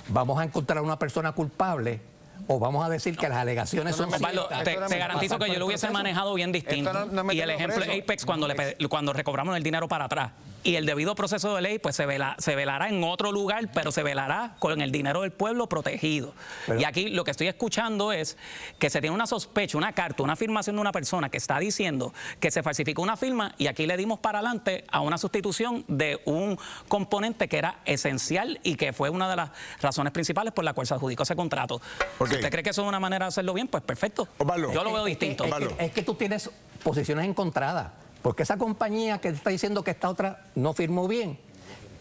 vamos a encontrar a una persona culpable o vamos a decir que las alegaciones son Osvaldo, te garantizo que yo lo hubiese manejado bien distinto. Y el ejemplo de Apex, cuando recobramos el dinero para atrás. Y el debido proceso de ley, pues se velará en otro lugar, pero se velará con el dinero del pueblo protegido. Y aquí lo que estoy escuchando es que se tiene una sospecha, una carta, una afirmación de una persona que está diciendo que se falsificó una firma y aquí le dimos para adelante a una sustitución de un componente que era esencial y que fue una de las razones principales por la cual se adjudicó ese contrato. Si usted cree que eso es una manera de hacerlo bien, pues perfecto. Osvaldo, yo lo veo distinto. Es que tú tienes posiciones encontradas. Porque esa compañía que está diciendo que esta otra no firmó bien,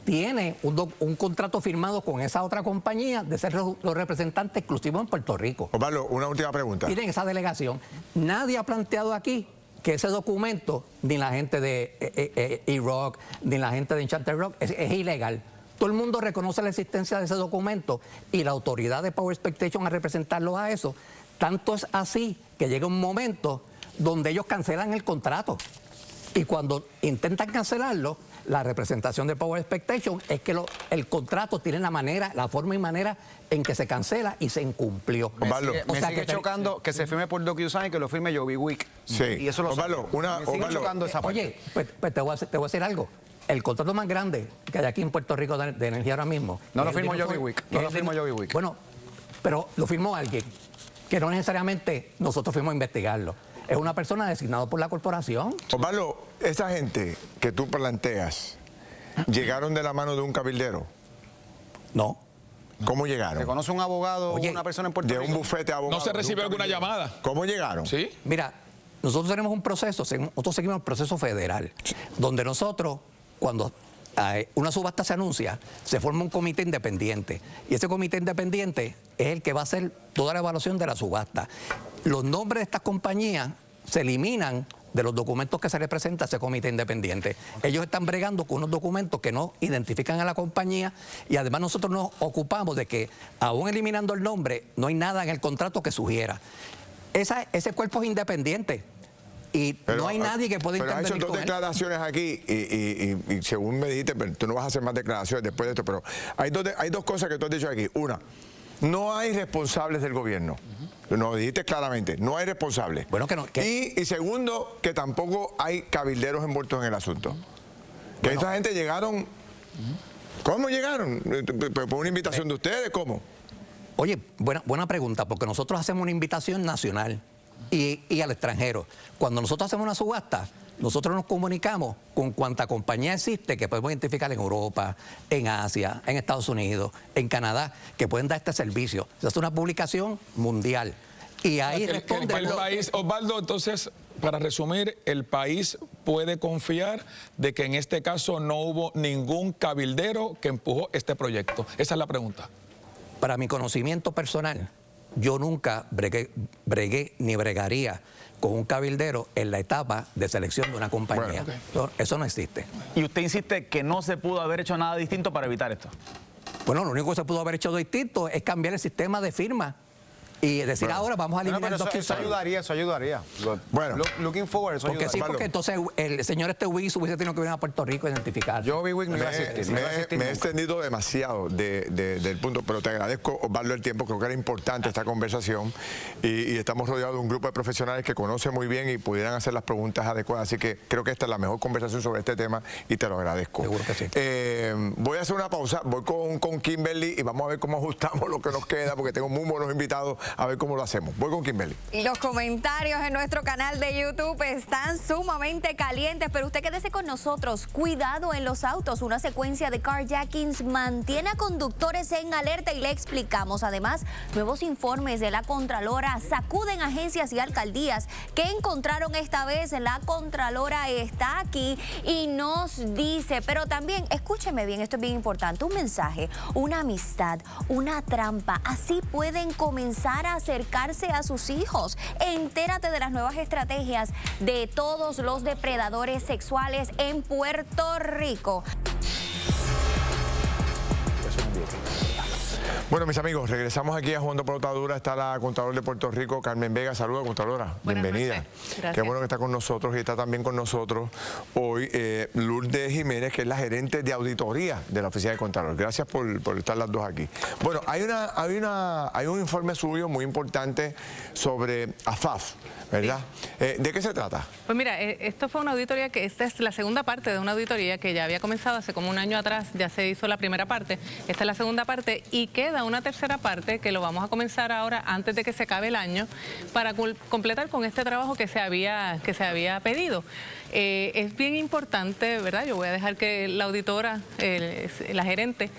tiene un contrato firmado con esa otra compañía de ser los representantes exclusivos en Puerto Rico. Osvaldo, una última pregunta. Tienen esa delegación. Nadie ha planteado aquí que ese documento, ni la gente de E-Rock, ni la gente de Enchanted Rock, es ilegal. Todo el mundo reconoce la existencia de ese documento y la autoridad de Power Expectation a representarlo a eso. Tanto es así que llega un momento donde ellos cancelan el contrato. Y cuando intentan cancelarlo, la representación de Power Expectation es que el contrato tiene la forma y manera en que se cancela y se incumplió. Me sigue chocando que se firme por DocuSign y que lo firme Joby Wick. Sí. Y eso lo Osvaldo, me sigue chocando esa parte. Oye, pues te voy a decir algo. El contrato más grande que hay aquí en Puerto Rico de energía ahora mismo... No lo firmó Joby Wick. No lo firmó Joby Wick. Bueno, pero lo firmó alguien que no necesariamente nosotros fuimos a investigarlo. Es una persona designada por la corporación. Osvaldo, esa gente que tú planteas, ¿llegaron de la mano de un cabildero? No. ¿Cómo llegaron? ¿Se conoce un abogado o una persona en Puerto Rico? De un bufete de abogados. ¿No se recibió alguna llamada? ¿Cómo llegaron? Sí. Mira, nosotros tenemos un proceso, nosotros seguimos el proceso federal, donde nosotros, cuando una subasta se anuncia, se forma un comité independiente. Y ese comité independiente es el que va a hacer toda la evaluación de la subasta. Los nombres de estas compañías se eliminan de los documentos que se le presenta a ese comité independiente. Ellos están bregando con unos documentos que no identifican a la compañía y además nosotros nos ocupamos de que, aún eliminando el nombre, no hay nada en el contrato que sugiera. Ese cuerpo es independiente. Y no hay nadie que pueda intervenir. Pero has hecho dos declaraciones aquí y según me dijiste, pero tú no vas a hacer más declaraciones después de esto, pero hay dos cosas que tú has dicho aquí. Una, no hay responsables del gobierno. Nos dijiste claramente, no hay responsables. Bueno, y segundo, que tampoco hay cabilderos envueltos en el asunto. Que esta gente llegaron... ¿Cómo llegaron? ¿Por una invitación de ustedes? ¿Cómo? Oye, buena pregunta, porque nosotros hacemos una invitación nacional y al extranjero. Cuando nosotros hacemos una subasta, nosotros nos comunicamos con cuanta compañía existe que podemos identificar en Europa, en Asia, en Estados Unidos, en Canadá, que pueden dar este servicio. Se hace una publicación mundial. Y ahí responde... El país, Osvaldo, entonces, para resumir, el país puede confiar de que en este caso no hubo ningún cabildero que empujó este proyecto. Esa es la pregunta. Para mi conocimiento personal, yo nunca bregué ni bregaría con un cabildero en la etapa de selección de una compañía. Bueno, Eso no existe. Y usted insiste que no se pudo haber hecho nada distinto para evitar esto. Bueno, lo único que se pudo haber hecho distinto es cambiar el sistema de firma y decir ahora vamos a eliminar el eso ayudaría. Bueno. Looking forward, eso porque ayudaría. sí, porque entonces el señor Wiggins hubiese tenido que venir a Puerto Rico a identificar. Yo, Wiggins, no iba a asistir. Me he extendido demasiado del punto, pero te agradezco, Osvaldo, el tiempo. Creo que era importante esta conversación y estamos rodeados de un grupo de profesionales que conocen muy bien y pudieran hacer las preguntas adecuadas. Así que creo que esta es la mejor conversación sobre este tema y te lo agradezco. Seguro que sí. Voy a hacer una pausa, voy con Kimberly y vamos a ver cómo ajustamos lo que nos queda, porque tengo muy buenos invitados, a ver cómo lo hacemos. Voy con Kimberly. Los comentarios en nuestro canal de YouTube están sumamente calientes, pero usted quédese con nosotros. Cuidado en los autos. Una secuencia de carjackings mantiene a conductores en alerta y le explicamos. Además, nuevos informes de la Contralora sacuden agencias y alcaldías. ¿Qué encontraron esta vez? La Contralora está aquí y nos dice, pero también, escúcheme bien, esto es bien importante, un mensaje, una amistad, una trampa. Así pueden comenzar a acercarse a sus hijos. Entérate de las nuevas estrategias de todos los depredadores sexuales en Puerto Rico. Bueno, mis amigos, regresamos aquí a Jugando Pelotadura. Está la Contralora de Puerto Rico, Carmen Vega. Saludos, Contralora. Bienvenida. Qué bueno que está con nosotros y está también con nosotros hoy Lourdes Jiménez, que es la gerente de auditoría de la Oficina de Contralor. Gracias por estar las dos aquí. Bueno, hay un informe suyo muy importante sobre AFAF, ¿verdad? ¿De qué se trata? Pues mira, esto fue una auditoría que esta es la segunda parte de una auditoría que ya había comenzado hace como un año atrás, ya se hizo la primera parte, esta es la segunda parte y queda una tercera parte que lo vamos a comenzar ahora antes de que se acabe el año para completar con este trabajo que se había pedido. Es bien importante, ¿verdad? Yo voy a dejar que la auditora, la gerente,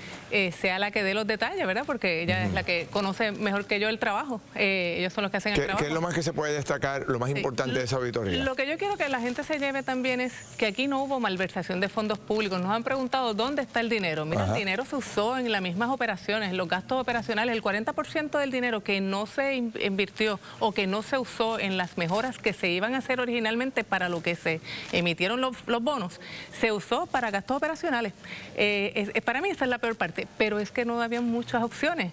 sea la que dé los detalles, ¿verdad? Porque ella es la que conoce mejor que yo el trabajo. Ellos son los que hacen el trabajo. ¿Qué es lo más que se puede destacar, lo más importante de esa auditoría? Lo que yo quiero que la gente se lleve también es que aquí no hubo malversación de fondos públicos. Nos han preguntado dónde está el dinero. Mira, el dinero se usó en las mismas operaciones, los gastos operacionales. El 40% del dinero que no se invirtió o que no se usó en las mejoras que se iban a hacer originalmente para lo que se emitieron los bonos, se usó para gastos operacionales. Para mí esa es la peor parte, pero es que no había muchas opciones.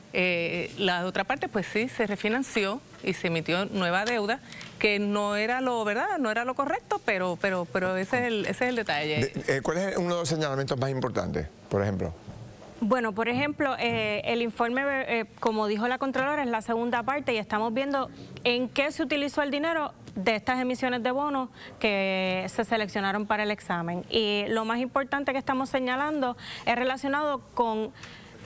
La otra parte, pues sí, se refinanció y se emitió nueva deuda, que no era lo, ¿verdad? No era lo correcto, pero ese es el detalle. ¿Cuál es uno de los señalamientos más importantes, por ejemplo? Bueno, por ejemplo, el informe, como dijo la Contralora, es la segunda parte y estamos viendo en qué se utilizó el dinero de estas emisiones de bonos que se seleccionaron para el examen. Y lo más importante que estamos señalando es relacionado con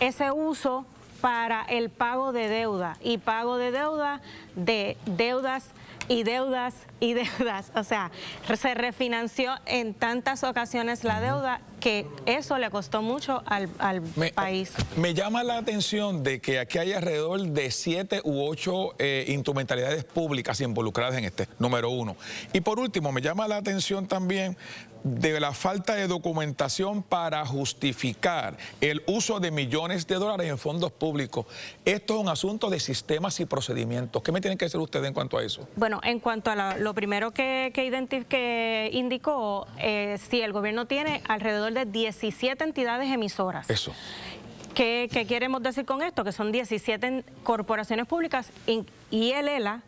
ese uso para el pago de deuda y pago de deuda de deudas y deudas y deudas. O sea, se refinanció en tantas ocasiones la deuda que eso le costó mucho al país. Me llama la atención de que aquí hay alrededor de 7 u 8 instrumentalidades públicas involucradas en este, número uno. Y por último, me llama la atención también de la falta de documentación para justificar el uso de millones de dólares en fondos públicos. Esto es un asunto de sistemas y procedimientos. ¿Qué me tienen que decir ustedes en cuanto a eso? Bueno, en cuanto a lo primero que indicó, sí, el gobierno tiene alrededor de 17 entidades emisoras. Eso. ¿Qué queremos decir con esto? Que son 17 corporaciones públicas y el ELA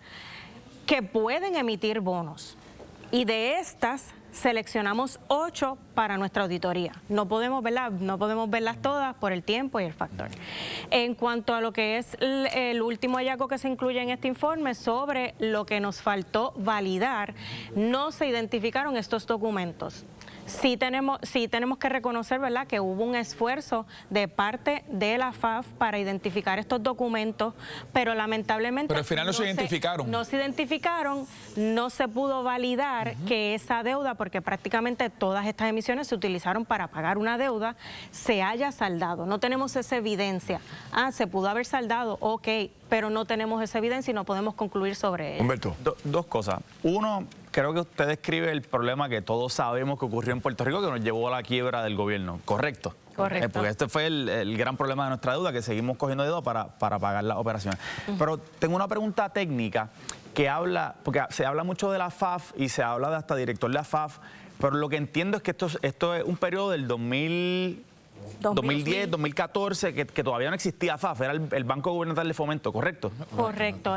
que pueden emitir bonos. Y de estas seleccionamos 8 para nuestra auditoría. No podemos verlas todas por el tiempo y el factor. En cuanto a lo que es el último hallazgo que se incluye en este informe sobre lo que nos faltó validar, no se identificaron estos documentos. Sí tenemos que reconocer, ¿verdad?, que hubo un esfuerzo de parte de la FAF para identificar estos documentos, pero lamentablemente... Pero al final no se identificaron. No se identificaron, no se pudo validar que esa deuda, porque prácticamente todas estas emisiones se utilizaron para pagar una deuda, se haya saldado. No tenemos esa evidencia. Se pudo haber saldado, ok, pero no tenemos esa evidencia y no podemos concluir sobre ello. Humberto. Dos cosas. Uno, creo que usted describe el problema que todos sabemos que ocurrió en Puerto Rico, que nos llevó a la quiebra del gobierno. Correcto. Correcto. Porque este fue el gran problema de nuestra deuda, que seguimos cogiendo dedo para pagar las operaciones. Pero tengo una pregunta técnica que habla, porque se habla mucho de la FAF y se habla de hasta director de la FAF, pero lo que entiendo es que esto es un periodo del 2010, 2014, que todavía no existía FAF, era el Banco Gubernamental de Fomento, ¿correcto? Correcto.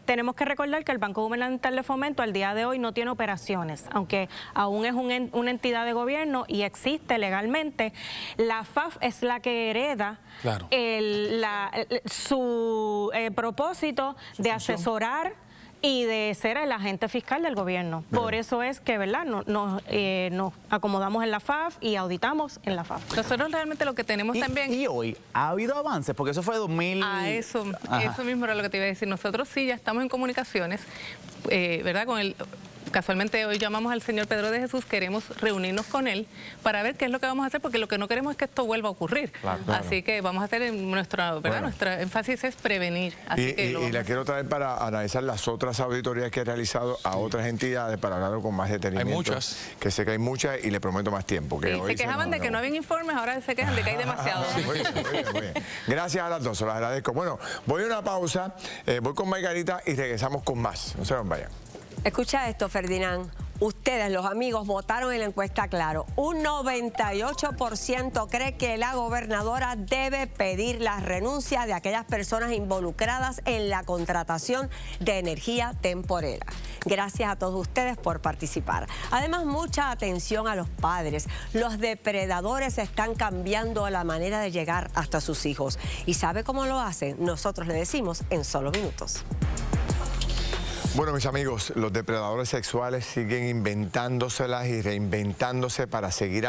Tenemos que recordar que el Banco Gubernamental de Fomento al día de hoy no tiene operaciones, aunque aún es una entidad de gobierno y existe legalmente. La FAF es la que hereda su propósito de asesorar y de ser el agente fiscal del gobierno. Por eso es que, ¿verdad?, nos acomodamos en la FAF y auditamos en la FAF. Nosotros realmente lo que tenemos también... Y hoy, ¿ha habido avances? Porque eso fue 2000... Eso mismo era lo que te iba a decir. Nosotros sí ya estamos en comunicaciones, ¿verdad?, con el... Casualmente hoy llamamos al señor Pedro de Jesús, queremos reunirnos con él para ver qué es lo que vamos a hacer, porque lo que no queremos es que esto vuelva a ocurrir. Claro. Así que vamos a hacer nuestro énfasis es prevenir. Así y la quiero traer para analizar las otras auditorías que he realizado a otras entidades para hablarlo con más detenimiento. Hay muchas. Que sé que hay muchas y le prometo más tiempo. Que hoy se quejaban de que no habían informes, ahora se quejan de que hay demasiado. Muy bien. Gracias a las dos, se los agradezco. Bueno, voy a una pausa, voy con Margarita y regresamos con más. No se nos vayan. Escucha esto, Ferdinand. Ustedes, los amigos, votaron en la encuesta Claro. Un 98% cree que la gobernadora debe pedir la renuncia de aquellas personas involucradas en la contratación de energía temporera. Gracias a todos ustedes por participar. Además, mucha atención a los padres. Los depredadores están cambiando la manera de llegar hasta sus hijos. ¿Y sabe cómo lo hacen? Nosotros le decimos en solo minutos. Bueno, mis amigos, los depredadores sexuales siguen inventándoselas y reinventándose para seguir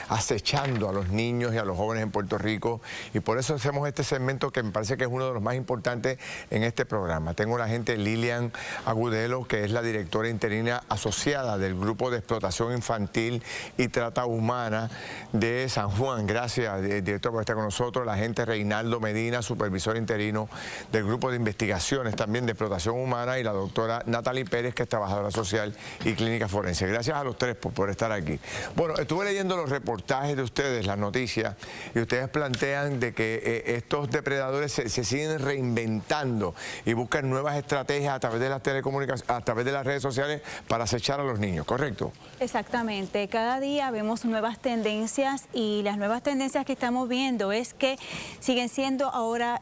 acechando a los niños y a los jóvenes en Puerto Rico, y por eso hacemos este segmento que me parece que es uno de los más importantes en este programa. Tengo la agente Lilian Agudelo, que es la directora interina asociada del Grupo de Explotación Infantil y Trata Humana de San Juan. Gracias, director, por estar con nosotros. La agente Reinaldo Medina, supervisor interino del Grupo de Investigaciones también de Explotación Humana, y la doctora Natalie Pérez, que es trabajadora social y clínica forense. Gracias a los tres por estar aquí. Bueno, estuve leyendo los reportajes de ustedes, las noticias, y ustedes plantean de que estos depredadores se siguen reinventando y buscan nuevas estrategias a través de las telecomunicaciones, a través de las redes sociales para acechar a los niños, ¿correcto? Exactamente. Cada día vemos nuevas tendencias, y las nuevas tendencias que estamos viendo es que siguen siendo ahora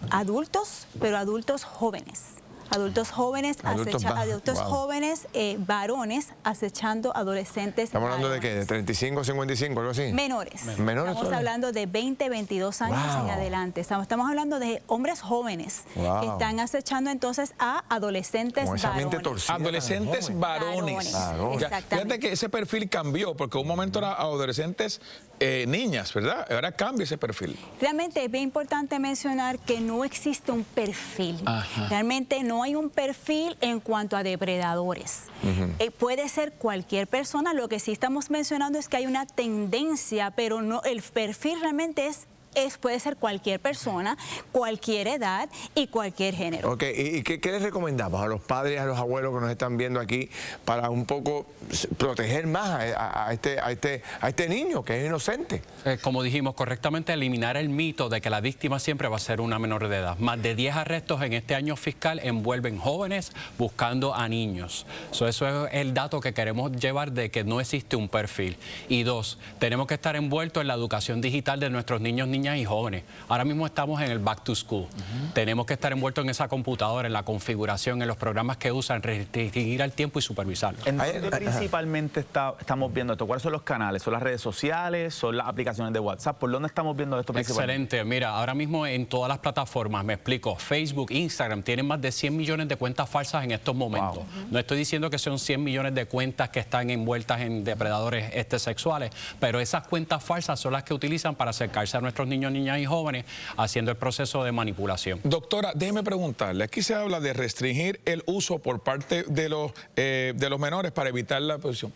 adultos, pero adultos jóvenes. Adultos jóvenes, jóvenes, varones acechando adolescentes. ¿Estamos hablando de qué? ¿De 35, 55, algo así? Menores. Menores. Estamos hablando de 20, 22 años en adelante. Estamos hablando de hombres jóvenes que están acechando entonces a adolescentes varones. Adolescentes varones. Exactamente. Fíjate que ese perfil cambió, porque un momento era adolescentes niñas, ¿verdad? Ahora cambia ese perfil. Realmente es bien importante mencionar que no existe un perfil. Realmente no hay un perfil en cuanto a depredadores. Puede ser cualquier persona. Lo que sí estamos mencionando es que hay una tendencia, pero no, el perfil realmente puede ser cualquier persona, cualquier edad y cualquier género. Ok, ¿y qué les recomendamos a los padres y a los abuelos que nos están viendo aquí para un poco proteger más a este niño que es inocente? Como dijimos correctamente, eliminar el mito de que la víctima siempre va a ser una menor de edad. Más de 10 arrestos en este año fiscal envuelven jóvenes buscando a niños. Eso es el dato que queremos llevar, de que no existe un perfil. Y dos, tenemos que estar envueltos en la educación digital de nuestros niños, niñas y jóvenes. Ahora mismo estamos en el Back to School. Tenemos que estar envueltos en esa computadora, en la configuración, en los programas que usan, restringir al tiempo y supervisarlo. ¿En dónde principalmente estamos viendo esto? ¿Cuáles son los canales? ¿Son las redes sociales? ¿Son las aplicaciones de WhatsApp? ¿Por dónde estamos viendo esto principalmente? Excelente. Mira, ahora mismo en todas las plataformas, me explico, Facebook, Instagram, tienen más de 100 millones de cuentas falsas en estos momentos. No estoy diciendo que son 100 millones de cuentas que están envueltas en depredadores sexuales, pero esas cuentas falsas son las que utilizan para acercarse a nuestros niños, niñas y jóvenes, haciendo el proceso de manipulación. Doctora, déjeme preguntarle, aquí se habla de restringir el uso por parte de los menores para evitar la exposición.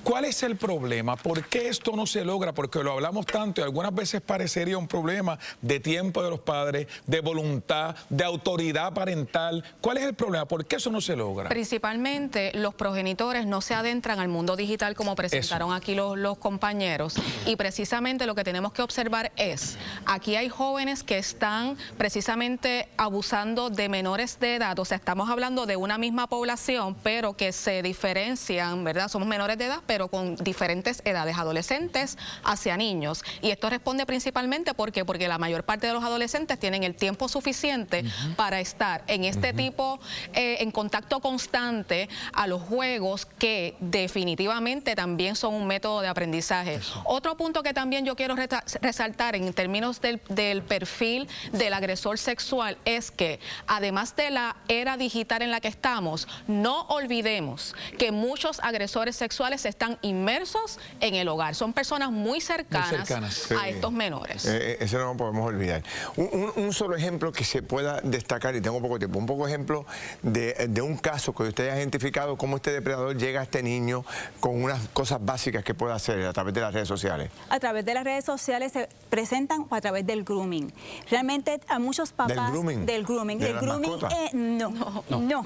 ¿Cuál es el problema? ¿Por qué esto no se logra? Porque lo hablamos tanto y algunas veces parecería un problema de tiempo de los padres, de voluntad, de autoridad parental. ¿Cuál es el problema? ¿Por qué eso no se logra? Principalmente los progenitores no se adentran al mundo digital como presentaron aquí los compañeros, y precisamente lo que tenemos que observar es, aquí hay jóvenes que están precisamente abusando de menores de edad, o sea, estamos hablando de una misma población, pero que se diferencian, ¿verdad? Somos menores de edad, pero con diferentes edades, adolescentes hacia niños. Y esto responde principalmente porque la mayor parte de los adolescentes tienen el tiempo suficiente para estar en este tipo, en contacto constante a los juegos, que definitivamente también son un método de aprendizaje. Otro punto que también yo quiero resaltar en términos del perfil del agresor sexual es que, además de la era digital en la que estamos, no olvidemos que muchos agresores sexuales están inmersos en el hogar. Son personas muy cercanas a estos menores. Eso no lo podemos olvidar. Un solo ejemplo que se pueda destacar, y tengo poco tiempo, un poco ejemplo de un caso que usted ha identificado, cómo este depredador llega a este niño con unas cosas básicas que puede hacer a través de las redes sociales. A través de las redes sociales se presentan a través del grooming. Realmente a muchos papás... ¿Del grooming? Del grooming. ¿De el grooming no.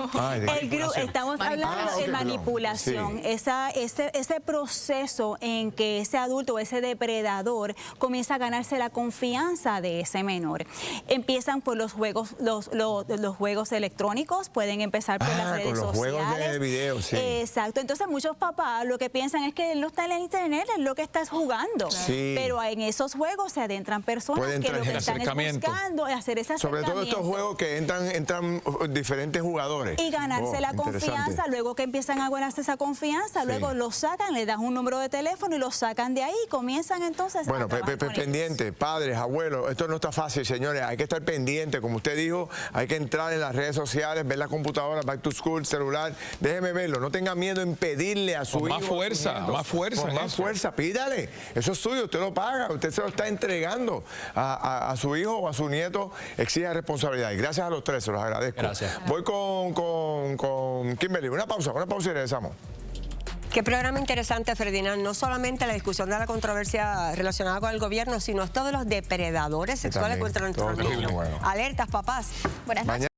Estamos hablando de manipulación. Sí. Ese proceso en que ese adulto o ese depredador comienza a ganarse la confianza de ese menor. Empiezan por los juegos, los juegos electrónicos, pueden empezar por las redes con los sociales. Juegos de video, sí. Exacto. Entonces muchos papás lo que piensan es que él no está en el internet, es lo que está jugando. Sí. Pero en esos juegos se adentran personas que lo que están es buscando hacer ese acercamiento. Sobre todo estos juegos que entran diferentes jugadores. Y ganarse la confianza, luego que empiezan a ganarse esa confianza, luego los sacan, le dan un número de teléfono y los sacan de ahí y comienzan entonces a trabajar con pendiente, padres, abuelos, esto no está fácil, señores, hay que estar pendiente, como usted dijo, hay que entrar en las redes sociales, ver la computadora, back to school, celular, déjeme verlo, no tenga miedo en pedirle a su hijo. Más fuerza, más fuerza, pídale, eso es suyo, usted lo paga, usted se lo está entregando a su hijo o a su nieto, exija responsabilidad. Y gracias a los tres, se los agradezco. Gracias. Voy con Kimberly, una pausa y regresamos. Qué programa interesante, Ferdinand. No solamente la discusión de la controversia relacionada con el gobierno, sino todos los depredadores sexuales contra nuestros niños. Alertas, papás. Buenas noches.